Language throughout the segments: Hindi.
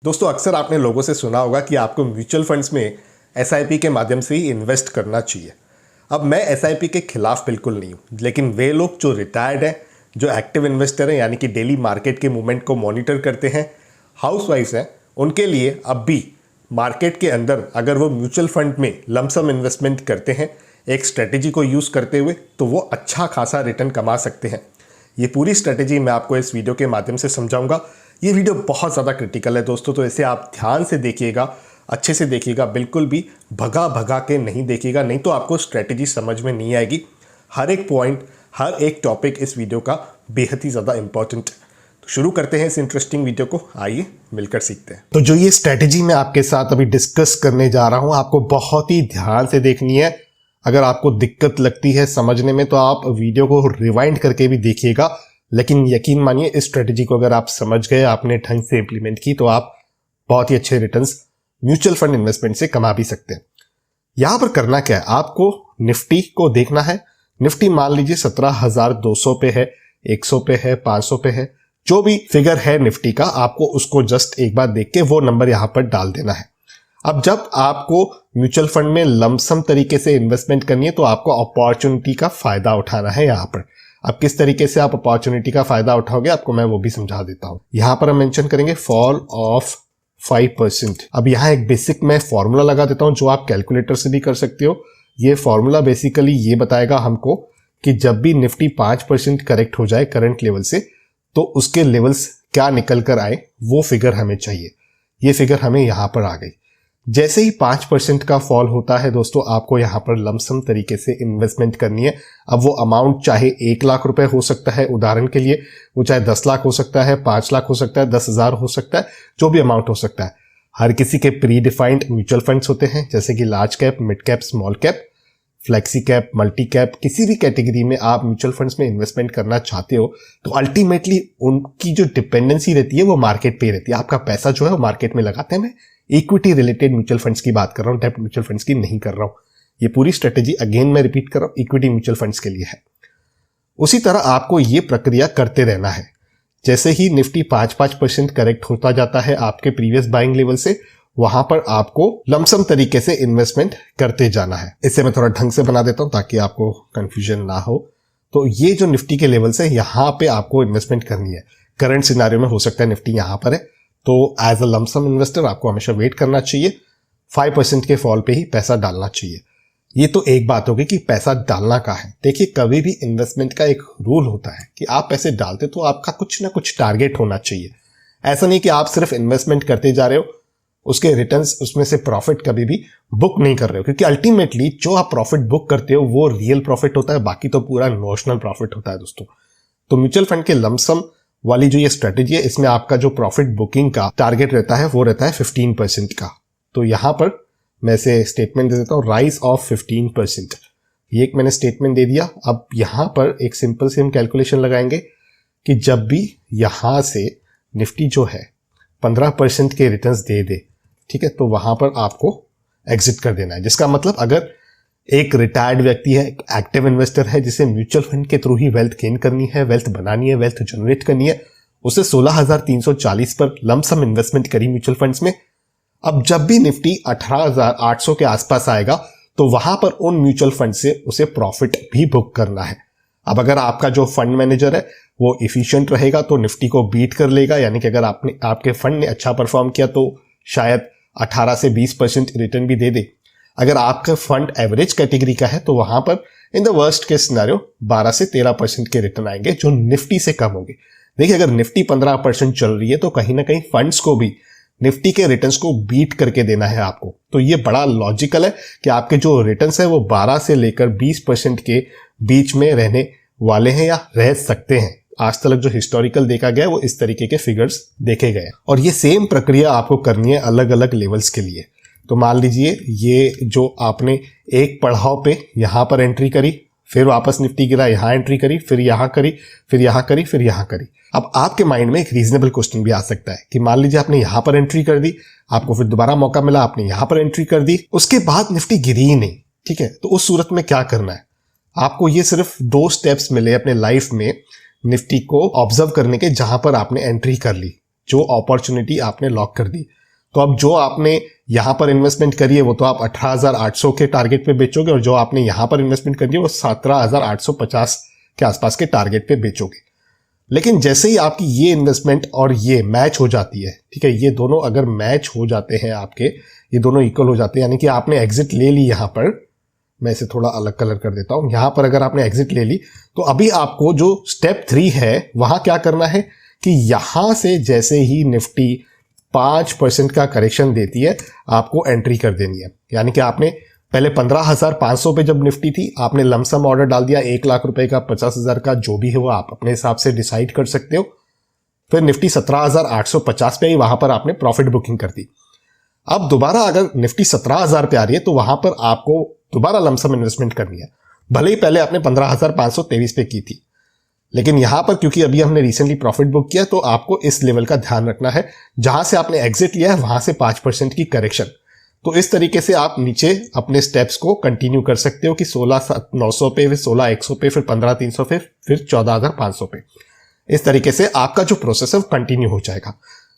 दोस्तों अक्सर आपने लोगों से सुना होगा कि आपको म्यूचुअल फंड्स में एसआईपी के माध्यम से ही इन्वेस्ट करना चाहिए। अब मैं एसआईपी के खिलाफ बिल्कुल नहीं हूँ, लेकिन वे लोग जो रिटायर्ड हैं, जो एक्टिव इन्वेस्टर हैं, यानी कि डेली मार्केट के मूवमेंट को मॉनिटर करते हैं, हाउसवाइफ्स हैं, उनके लिए अब भी मार्केट के अंदर अगर वो म्यूचुअल फंड में लमसम इन्वेस्टमेंट करते हैं एक स्ट्रेटेजी को यूज़ करते हुए, तो वो अच्छा खासा रिटर्न कमा सकते हैं। ये पूरी स्ट्रेटेजी मैं आपको इस वीडियो के माध्यम से समझाऊंगा। ये वीडियो बहुत ज़्यादा क्रिटिकल है दोस्तों, तो इसे आप ध्यान से देखिएगा, अच्छे से देखिएगा, बिल्कुल भी भगा भगा के नहीं देखिएगा, नहीं तो आपको स्ट्रेटेजी समझ में नहीं आएगी। हर एक पॉइंट, हर एक टॉपिक इस वीडियो का बेहद ही ज़्यादा इंपॉर्टेंट है। तो शुरू करते हैं इस इंटरेस्टिंग वीडियो को, आइए मिलकर सीखते हैं। तो जो ये स्ट्रेटेजी मैं आपके साथ अभी डिस्कस करने जा रहा हूँ, आपको बहुत ही ध्यान से देखनी है। अगर आपको दिक्कत लगती है समझने में तो आप वीडियो को रिवाइंड करके भी देखिएगा, लेकिन यकीन मानिए इस स्ट्रेटेजी को अगर आप समझ गए, आपने ढंग से इंप्लीमेंट की, तो आप बहुत ही अच्छे रिटर्न्स म्यूचुअल फंड इन्वेस्टमेंट से कमा भी सकते हैं। यहां पर करना क्या है, आपको निफ्टी को देखना है। निफ्टी मान लीजिए 17,200 पे है, 100 पे है, 500 पे है, जो भी फिगर है निफ्टी का, आपको उसको जस्ट एक बार देख के वो नंबर यहां पर डाल देना है। अब जब आपको म्यूचुअल फंड में लमसम तरीके से इन्वेस्टमेंट करनी है, तो आपको अपॉर्चुनिटी का फायदा उठाना है यहां पर। अब किस तरीके से आप अपॉर्चुनिटी का फायदा उठाओगे, आपको मैं वो भी समझा देता हूं। यहां पर हम मेंशन करेंगे फॉल ऑफ 5%। अब यहां एक बेसिक मैं फॉर्मूला लगा देता हूं, जो आप कैलकुलेटर से भी कर सकते हो। ये फॉर्मूला बेसिकली ये बताएगा हमको कि जब भी निफ्टी 5% करेक्ट हो जाए करंट लेवल से, तो उसके लेवल्स क्या निकल कर आए, वो फिगर हमें चाहिए। ये फिगर हमें यहां पर आ गई। जैसे ही 5% का फॉल होता है दोस्तों, आपको यहां पर लमसम तरीके से इन्वेस्टमेंट करनी है। अब वो अमाउंट चाहे 1 लाख रुपए हो सकता है, उदाहरण के लिए वो चाहे 10 लाख हो सकता है, 5 लाख हो सकता है, 10,000 हो सकता है, जो भी अमाउंट हो सकता है। हर किसी के प्री डिफाइंड म्यूचुअल फंड्स होते हैं, जैसे कि large cap, mid cap, small cap, flexi cap, multi cap. किसी भी कैटेगरी में आप म्यूचुअल फंड्स में इन्वेस्टमेंट करना चाहते हो, तो अल्टीमेटली उनकी जो डिपेंडेंसी रहती है वो मार्केट पे रहती है। आपका पैसा जो है वो मार्केट में लगाते हैं। मैं इक्विटी रिलेटेड म्यूचुअल फंड्स की बात कर रहा हूं, डेब्ट म्यूचुअल फंड्स की नहीं कर रहा हूं। ये पूरी स्ट्रेटेजी अगेन मैं रिपीट कर रहा हूं, इक्विटी म्यूचुअल फंड्स के लिए है। उसी तरह आपको ये प्रक्रिया करते रहना है। जैसे ही निफ्टी 5% करेक्ट होता जाता है आपके प्रीवियस बाइंग लेवल से, वहां पर आपको लमसम तरीके से इन्वेस्टमेंट करते जाना है। इसे मैं थोड़ा ढंग से बना देता हूं ताकि आपको कंफ्यूजन ना हो। तो ये जो निफ्टी के लेवल से यहां पे आपको इन्वेस्टमेंट करनी है। करंट सिनेरियो में हो सकता है निफ्टी यहां पर है, तो एज अ लमसम इन्वेस्टर आपको हमेशा वेट करना चाहिए। 5% के फॉल पे ही पैसा डालना चाहिए। ये तो एक बात होगी कि पैसा डालना का है। देखिए, कभी भी इन्वेस्टमेंट का एक रूल होता है कि आप पैसे डालते तो आपका कुछ ना कुछ टारगेट होना चाहिए। ऐसा नहीं कि आप सिर्फ इन्वेस्टमेंट करते जा रहे हो, उसके रिटर्न्स, उसमें से प्रॉफिट कभी भी बुक नहीं कर रहे हो, क्योंकि अल्टीमेटली जो आप प्रॉफिट बुक करते हो वो रियल प्रॉफिट होता है, बाकी तो पूरा नोशनल प्रॉफिट होता है दोस्तों। तो म्यूचुअल फंड के लमसम वाली जो ये स्ट्रेटेजी है, इसमें आपका जो प्रॉफिट बुकिंग का टारगेट रहता है वो रहता है 15% का। तो यहां पर मैं से स्टेटमेंट दे देता हूं, राइज ऑफ 15%। ये एक मैंने स्टेटमेंट दे दिया। अब यहां पर एक सिंपल से हम कैलकुलेशन लगाएंगे कि जब भी यहां से निफ्टी जो है 15% के रिटर्न्स दे दे, ठीक है, तो वहां पर आपको एग्जिट कर देना है। जिसका मतलब अगर एक रिटायर्ड व्यक्ति है, एक एक्टिव इन्वेस्टर है, जिसे म्यूचुअल फंड के थ्रू ही वेल्थ गेन करनी है, वेल्थ बनानी है, वेल्थ जनरेट करनी है, उसे 16,340 पर लमसम इन्वेस्टमेंट करी म्यूचुअल फंड्स में। अब जब भी निफ्टी 18,800 के आसपास आएगा, तो वहां पर उन म्यूचुअल फंड से उसे प्रॉफिट भी बुक करना है। अब अगर आपका जो फंड मैनेजर है वो इफिशियंट रहेगा तो निफ्टी को बीट कर लेगा, यानी कि अगर आपके फंड ने अच्छा परफॉर्म किया तो शायद 18 से 20% रिटर्न भी दे दे। अगर आपका फंड एवरेज कैटेगरी का है, तो वहां पर in the worst case scenario 12 से 13% के रिटर्न आएंगे, जो निफ्टी से कम होंगे। देखिए, अगर निफ्टी 15% चल रही है, तो कहीं ना कहीं फंड्स को भी निफ्टी के रिटर्न्स को बीट करके देना है आपको। तो ये बड़ा लॉजिकल है कि आपके जो रिटर्न्स है वो 12 से लेकर 20% के बीच में रहने वाले हैं या रह सकते हैं। आज तक जो हिस्टोरिकल देखा गया है वो इस तरीके के फिगर्स देखे गए हैं, और ये सेम प्रक्रिया आपको करनी है अलग अलग लेवल्स के लिए। तो मान लीजिए ये जो आपने एक पड़ाव पे यहां पर एंट्री करी, फिर वापस निफ्टी गिरा, यहां एंट्री करी, फिर यहां करी, फिर यहां करी, फिर यहां करी। अब आपके माइंड में एक रीजनेबल क्वेश्चन भी आ सकता है कि मान लीजिए आपने यहां पर एंट्री कर दी, आपको फिर दोबारा मौका मिला, आपने यहां पर एंट्री कर दी, उसके बाद निफ्टी गिरी ही नहीं, ठीक है, तो उस सूरत में क्या करना है? आपको ये सिर्फ 2 स्टेप्स मिले अपने लाइफ में निफ्टी को ऑब्जर्व करने के, जहां पर आपने एंट्री कर ली। जो अपॉर्चुनिटी आपने लॉक कर दी। तो अब जो आपने यहां पर इन्वेस्टमेंट करी है वो तो आप 18,800 के टारगेट पे बेचोगे, और जो आपने यहां पर इन्वेस्टमेंट करी है वो 17,850 के आसपास के टारगेट पे बेचोगे। लेकिन जैसे ही आपकी ये इन्वेस्टमेंट और ये मैच हो जाती है, ठीक है, ये दोनों अगर मैच हो जाते हैं आपके, ये दोनों इक्वल हो जाते हैं, यानी कि आपने एग्जिट ले ली, यहां पर मैं इसे थोड़ा अलग कलर कर देता हूं, यहां पर अगर आपने एग्जिट ले ली तो अभी आपको जो स्टेप 3 है वहां क्या करना है कि यहां से जैसे ही निफ्टी 5% का करेक्शन देती है आपको एंट्री कर देनी है। यानी कि आपने पहले 15,500 पे जब निफ्टी थी, आपने लमसम ऑर्डर डाल दिया 1 लाख रुपए का, 50,000 का, जो भी है वो आप अपने हिसाब से डिसाइड कर सकते हो। फिर निफ्टी 17,850 पे आई, वहां पर आपने प्रॉफिट बुकिंग कर दी। अब दोबारा अगर निफ्टी 17,000 पे आ रही है तो वहां पर आपको दोबारा लमसम इन्वेस्टमेंट करनी है, भले ही पहले आपने 15,523 पे की थी। लेकिन यहां पर क्योंकि अभी हमने रिसेंटली प्रॉफिट बुक किया तो आपको इस लेवल का ध्यान रखना है, जहां से आपने एग्जिट लिया है वहां से 5% की करेक्शन। तो इस तरीके से आप नीचे अपने स्टेप्स को कंटिन्यू कर सकते हो कि 16,900 पे, फिर 16,100 पे, फिर 15,300 पे, फिर 14,500 पे। इस तरीके से आपका जो प्रोसेस है कंटिन्यू हो जाएगा।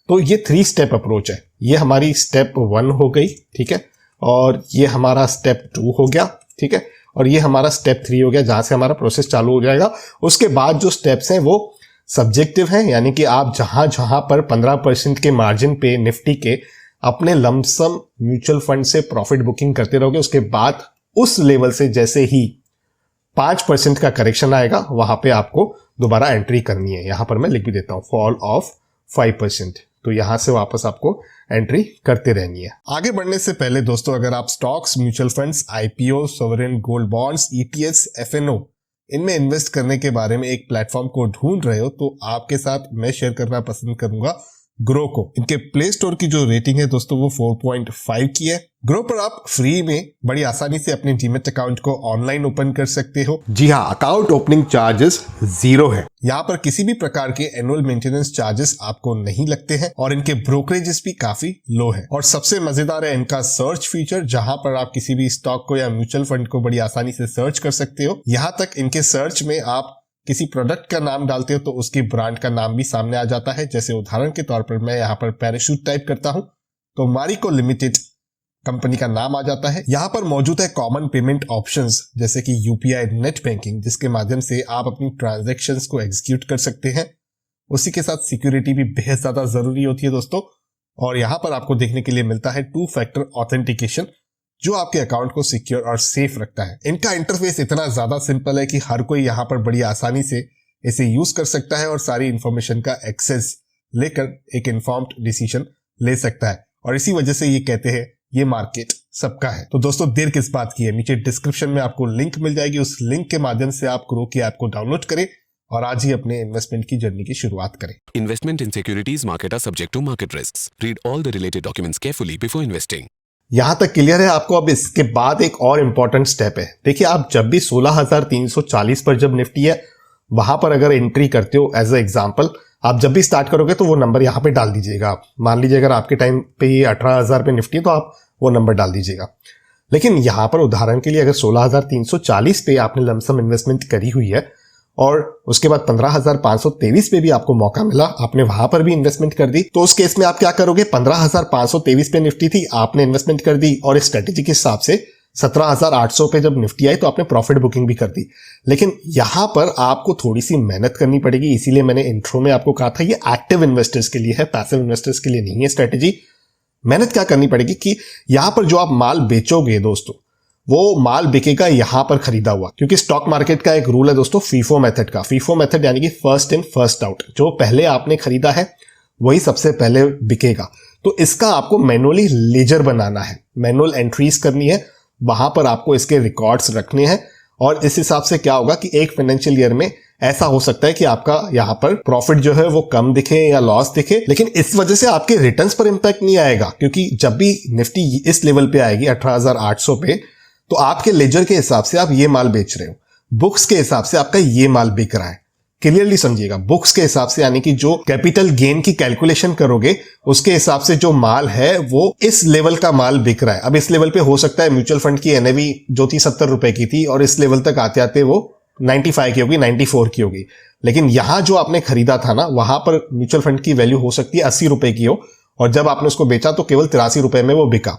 तो ये 3 स्टेप अप्रोच है। ये हमारी स्टेप 1 हो गई, ठीक है, और ये हमारा स्टेप 2 हो गया, ठीक है, और ये हमारा स्टेप 3 हो गया, जहां से हमारा प्रोसेस चालू हो जाएगा। उसके बाद जो स्टेप्स हैं वो सब्जेक्टिव हैं, यानी कि आप जहां जहां पर 15% के मार्जिन पे निफ्टी के अपने लमसम म्यूचुअल फंड से प्रॉफिट बुकिंग करते रहोगे, उसके बाद उस लेवल से जैसे ही 5% का करेक्शन आएगा वहां पे आपको दोबारा एंट्री करनी है। यहां पर मैं लिख भी देता हूं, फॉल ऑफ 5%। तो यहां से वापस आपको एंट्री करते रहनी है। आगे बढ़ने से पहले दोस्तों, अगर आप stocks, mutual funds, IPO, sovereign gold bonds, ETFs, F and O इनमें इन्वेस्ट करने के बारे में एक प्लेटफॉर्म को ढूंढ रहे हो तो आपके साथ मैं शेयर करना पसंद करूंगा ग्रो को। इनके प्ले स्टोर की जो रेटिंग है दोस्तों वो 4.5 की है। ग्रो पर आप फ्री में बड़ी आसानी से अपने डीमैट अकाउंट को ऑनलाइन ओपन कर सकते हो। जी हाँ, अकाउंट ओपनिंग चार्जेस 0 है। यहाँ पर किसी भी प्रकार के एनुअल मेंटेनेंस चार्जेस आपको नहीं लगते हैं और इनके ब्रोकरेजेस भी काफी लो है। और सबसे मजेदार है इनका सर्च फीचर, जहां पर आप किसी भी स्टॉक को या म्यूचुअल फंड को बड़ी आसानी से सर्च कर सकते हो। यहाँ तक इनके सर्च में आप किसी प्रोडक्ट का नाम डालते हो तो उसकी ब्रांड का नाम भी सामने आ जाता है। जैसे उदाहरण के तौर पर मैं यहाँ पर पैराशूट टाइप करता हूं तो मारिको लिमिटेड कंपनी का नाम आ जाता है। यहाँ पर मौजूद है कॉमन पेमेंट ऑप्शंस जैसे कि यूपीआई नेट बैंकिंग, जिसके माध्यम से आप अपनी ट्रांजैक्शंस को एग्जीक्यूट कर सकते हैं। उसी के साथ सिक्योरिटी भी बेहद ज्यादा जरूरी होती है दोस्तों। और यहाँ पर आपको देखने के लिए मिलता है 2 फैक्टर ऑथेंटिकेशन, जो आपके अकाउंट को सिक्योर और सेफ रखता है। इनका इंटरफेस इतना ज्यादा सिंपल है कि हर कोई यहाँ पर बड़ी आसानी से इसे यूज कर सकता है और सारी इंफॉर्मेशन का एक्सेस लेकर एक इन्फॉर्म्ड डिसीजन ले सकता है। और इसी वजह से ये कहते हैं ये मार्केट सबका है। तो दोस्तों देर किस बात की है, नीचे डिस्क्रिप्शन में आपको लिंक मिल जाएगी। उस लिंक के माध्यम से आप ग्रो की ऐप को डाउनलोड करें और आज ही अपने इन्वेस्टमेंट की जर्नी की शुरुआत करें। Investment in securities market are subject to market risks. Read all the related documents carefully before investing. यहां तक क्लियर है आपको। अब इसके बाद एक और इंपॉर्टेंट स्टेप है। देखिए, आप जब भी 16,340 पर जब निफ्टी है वहां पर अगर एंट्री करते हो, एज ए एग्जांपल आप जब भी स्टार्ट करोगे तो वो नंबर यहां पे डाल दीजिएगा। आप मान लीजिए अगर आपके टाइम पे ये 18,000 पे निफ्टी है तो आप वो नंबर डाल दीजिएगा। लेकिन यहां पर उदाहरण के लिए अगर 16,340 पे आपने लमसम इन्वेस्टमेंट करी हुई है और उसके बाद 15,523 पे भी आपको मौका मिला, आपने वहां पर भी इन्वेस्टमेंट कर दी, तो उस केस में आप क्या करोगे, 15,523 पे निफ्टी थी, आपने इन्वेस्टमेंट कर दी और स्ट्रेटेजी के हिसाब से 17,800 पे जब निफ्टी आई तो आपने प्रॉफिट बुकिंग भी कर दी। लेकिन यहां पर आपको थोड़ी सी मेहनत करनी पड़ेगी। इसीलिए मैंने इंट्रो में आपको कहा था ये एक्टिव इन्वेस्टर्स के लिए है, पैसिव इन्वेस्टर्स के लिए नहीं है स्ट्रेटेजी। मेहनत क्या करनी पड़ेगी कि यहां पर जो आप माल बेचोगे दोस्तों, वो माल बिकेगा यहां पर खरीदा हुआ, क्योंकि स्टॉक मार्केट का एक रूल है दोस्तों फीफो मेथड का। फीफो मेथड यानी कि फर्स्ट इन फर्स्ट आउट, जो पहले आपने खरीदा है वही सबसे पहले बिकेगा। तो इसका आपको मैनुअली लेजर बनाना है, मैनुअल एंट्रीज करनी है, वहां पर आपको इसके रिकॉर्ड्स रखने हैं। और इस हिसाब से क्या होगा कि एक फाइनेंशियल ईयर में ऐसा हो सकता है कि आपका यहां पर प्रॉफिट जो है वो कम दिखे या लॉस दिखे, लेकिन इस वजह से आपके रिटर्न्स पर इंपैक्ट नहीं आएगा। क्योंकि जब भी निफ्टी इस लेवल पे आएगी 18,800 पे, तो आपके लेजर के हिसाब से आप ये माल बेच रहे हो, बुक्स के हिसाब से आपका ये माल बिक रहा है। क्लियरली समझिएगा, बुक्स के हिसाब से यानी कि जो कैपिटल गेन की कैलकुलेशन करोगे उसके हिसाब से जो माल है वो इस लेवल का माल बिक रहा है। अब इस लेवल पे हो सकता है म्यूचुअल फंड की एनएवी जो थी 70 रुपए की थी और इस लेवल तक आते आते वो 95 की होगी, 94 की होगी। लेकिन यहां जो आपने खरीदा था ना, वहां पर म्यूचुअल फंड की वैल्यू हो सकती है 80 रुपए की हो, और जब आपने उसको बेचा तो केवल 83 रुपए में वो बिका।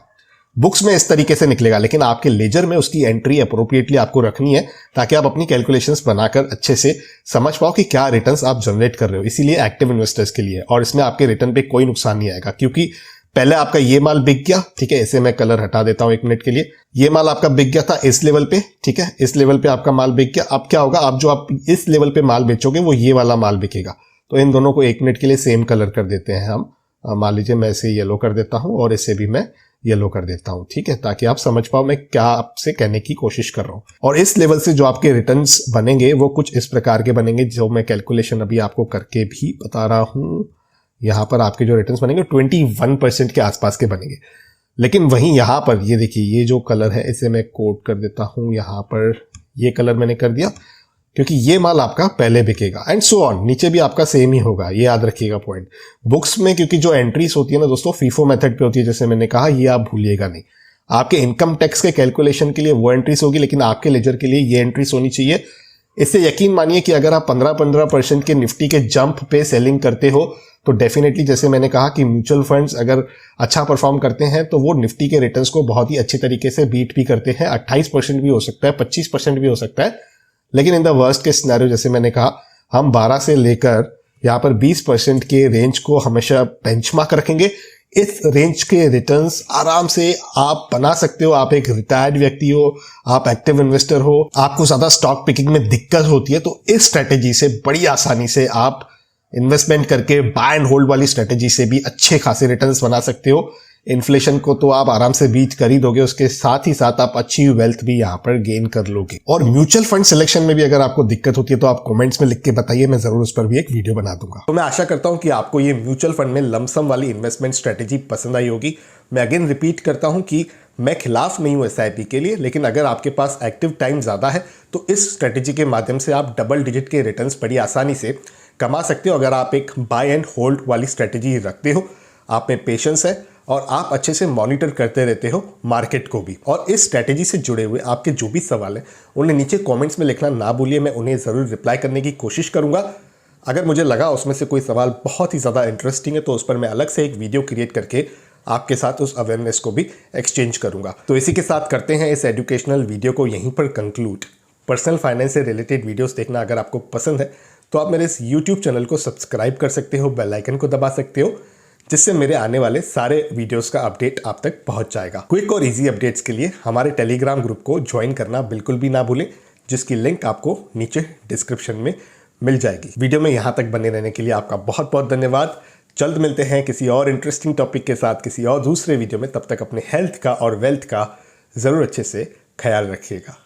बुक्स में इस तरीके से निकलेगा, लेकिन आपके लेजर में उसकी एंट्री अप्रोप्रिएटली आपको रखनी है, ताकि आप अपनी कैलकुलेशंस बनाकर अच्छे से समझ पाओ कि क्या रिटर्न्स आप जनरेट कर रहे हो। इसीलिए एक्टिव इन्वेस्टर्स के लिए, और इसमें आपके रिटर्न पे कोई नुकसान नहीं आएगा, क्योंकि पहले आपका ये माल बिक गया, ठीक है, इसे मैं कलर हटा देता हूं 1 मिनट के लिए। ये माल आपका बिक गया था इस लेवल पे, ठीक है, इस लेवल पे आपका माल बिक गया। अब क्या होगा, आप जो आप इस लेवल पे माल बेचोगे वो ये वाला माल बिकेगा। तो इन दोनों को 1 मिनट के लिए सेम कलर कर देते हैं हम। मान लीजिए मैं इसे येलो कर देता हूं और इसे भी मैं येलो कर देता हूं, ठीक है, ताकि आप समझ पाओ मैं क्या आपसे कहने की कोशिश कर रहा हूं। और इस लेवल से जो आपके रिटर्न्स बनेंगे वो कुछ इस प्रकार के बनेंगे, जो मैं कैलकुलेशन अभी आपको करके भी बता रहा हूं। यहां पर आपके जो रिटर्न्स बनेंगे 21% के आसपास के बनेंगे। लेकिन वहीं यहां पर ये देखिए, ये जो कलर है इसे मैं कोड कर देता हूं, यहां पर ये कलर मैंने कर दिया, क्योंकि ये माल आपका पहले बिकेगा, एंड सो ऑन। नीचे भी आपका सेम ही होगा, ये याद रखिएगा पॉइंट। बुक्स में क्योंकि जो एंट्रीज होती है ना दोस्तों, फीफो मेथड पे होती है, जैसे मैंने कहा, ये आप भूलिएगा नहीं। आपके इनकम टैक्स के कैलकुलेशन के लिए वो एंट्रीज होगी, लेकिन आपके लेजर के लिए ये एंट्रीज होनी चाहिए। इससे यकीन मानिए कि अगर आप 15% के निफ्टी के जंप पे सेलिंग करते हो, तो डेफिनेटली जैसे मैंने कहा कि म्यूचुअल फंड्स अगर अच्छा परफॉर्म करते हैं तो वो निफ्टी के रिटर्न्स को बहुत ही अच्छे तरीके से बीट भी करते हैं। 28% भी हो सकता है, 25% भी हो सकता है। लेकिन in the worst case scenario, जैसे मैंने कहा, हम 12 से लेकर यहाँ पर 20% के रेंज को हमेशा बेंचमार्क रखेंगे। इस रेंज के रिटर्न्स आराम से आप बना सकते हो। आप एक रिटायर्ड व्यक्ति हो, आप एक्टिव इन्वेस्टर हो, आपको ज्यादा स्टॉक पिकिंग में दिक्कत होती है, तो इस स्ट्रेटेजी से बड़ी आसानी से आप इन्वेस्टमेंट करके बाय एंड होल्ड वाली स्ट्रेटेजी से भी अच्छे खासे रिटर्न्स बना सकते हो। इन्फ्लेशन को तो आप आराम से बीट कर ही दोगे, उसके साथ ही साथ आप अच्छी वेल्थ भी यहाँ पर गेन कर लोगे। और म्यूचुअल फंड सिलेक्शन में भी अगर आपको दिक्कत होती है तो आप कमेंट्स में लिख के बताइए, मैं जरूर उस पर भी एक वीडियो बना दूंगा। तो मैं आशा करता हूं कि आपको ये म्यूचुअल फंड में लमसम वाली इन्वेस्टमेंट स्ट्रेटेजी पसंद आई होगी। मैं अगेन रिपीट करता हूं कि मैं खिलाफ नहीं हूं SIP के लिए, लेकिन अगर आपके पास एक्टिव टाइम ज्यादा है तो इस स्ट्रेटेजी के माध्यम से आप डबल डिजिट के रिटर्न्स बड़ी आसानी से कमा सकते हो। अगर आप एक बाय एंड होल्ड वाली स्ट्रेटेजी रखते हो, आप में पेशेंस है और आप अच्छे से मॉनिटर करते रहते हो मार्केट को भी। और इस स्ट्रेटेजी से जुड़े हुए आपके जो भी सवाल है उन्हें नीचे कमेंट्स में लिखना ना भूलिए, मैं उन्हें ज़रूर रिप्लाई करने की कोशिश करूंगा। अगर मुझे लगा उसमें से कोई सवाल बहुत ही ज़्यादा इंटरेस्टिंग है तो उस पर मैं अलग से एक वीडियो क्रिएट करके आपके साथ उस अवेयरनेस को भी एक्सचेंज करूंगा। तो इसी के साथ करते हैं इस एजुकेशनल वीडियो को यहीं पर कंक्लूड। पर्सनल फाइनेंस से रिलेटेड वीडियोस देखना अगर आपको पसंद है तो आप मेरे इस YouTube चैनल को सब्सक्राइब कर सकते हो, बेल आइकन को दबा सकते हो, जिससे मेरे आने वाले सारे वीडियोस का अपडेट आप तक पहुंच जाएगा। क्विक और इजी अपडेट्स के लिए हमारे टेलीग्राम ग्रुप को ज्वाइन करना बिल्कुल भी ना भूलें, जिसकी लिंक आपको नीचे डिस्क्रिप्शन में मिल जाएगी। वीडियो में यहाँ तक बने रहने के लिए आपका बहुत बहुत धन्यवाद। जल्द मिलते हैं किसी और इंटरेस्टिंग टॉपिक के साथ किसी और दूसरे वीडियो में। तब तक अपने हेल्थ का और वेल्थ का ज़रूर अच्छे से ख्याल रखिएगा।